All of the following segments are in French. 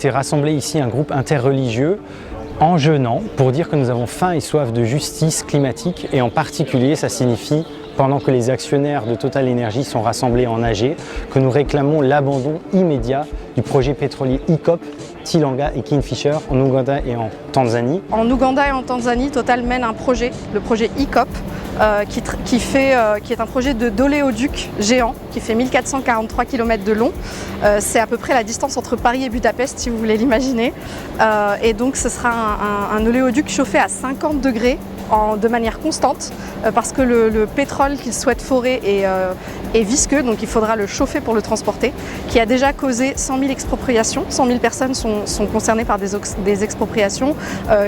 souhaité rassembler ici un groupe interreligieux en jeûnant pour dire que nous avons faim et soif de justice climatique et en particulier ça signifie pendant que les actionnaires de Total Energy sont rassemblés en AG, que nous réclamons l'abandon immédiat du projet pétrolier EACOP, Tilanga et Kingfisher en Ouganda et en Tanzanie. En Ouganda et en Tanzanie, Total mène un projet, le projet EACOP, qui est un projet d'oléoduc géant qui fait 1443 km de long. C'est à peu près la distance entre Paris et Budapest si vous voulez l'imaginer. Et donc ce sera un oléoduc chauffé à 50 degrés de manière constante parce que le pétrole qu'ils souhaitent forer est visqueux, donc il faudra le chauffer pour le transporter, qui a déjà causé 100 000 expropriations. 100 000 personnes sont concernées par des expropriations,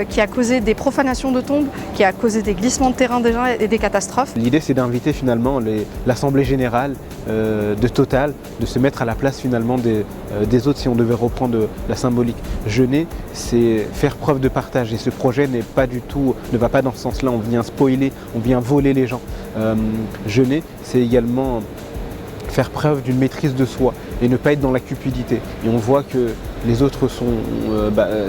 qui a causé des profanations de tombes, qui a causé des glissements de terrain déjà et des catastrophes. L'idée c'est d'inviter finalement l'Assemblée Générale de Total, de se mettre à la place finalement des autres si on devait reprendre la symbolique. Jeûner, c'est faire preuve de partage et ce projet ne va pas dans ce sens-là, on vient spoiler, on vient voler les gens. Jeûner, c'est également faire preuve d'une maîtrise de soi et ne pas être dans la cupidité. Et on voit que les autres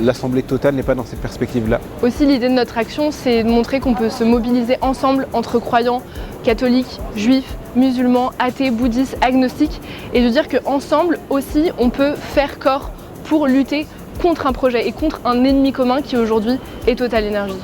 l'Assemblée Total n'est pas dans cette perspective-là. Aussi, l'idée de notre action, c'est de montrer qu'on peut se mobiliser ensemble entre croyants, catholiques, juifs, musulmans, athées, bouddhistes, agnostiques, et de dire qu'ensemble aussi, on peut faire corps pour lutter contre un projet et contre un ennemi commun qui aujourd'hui est Total Energy.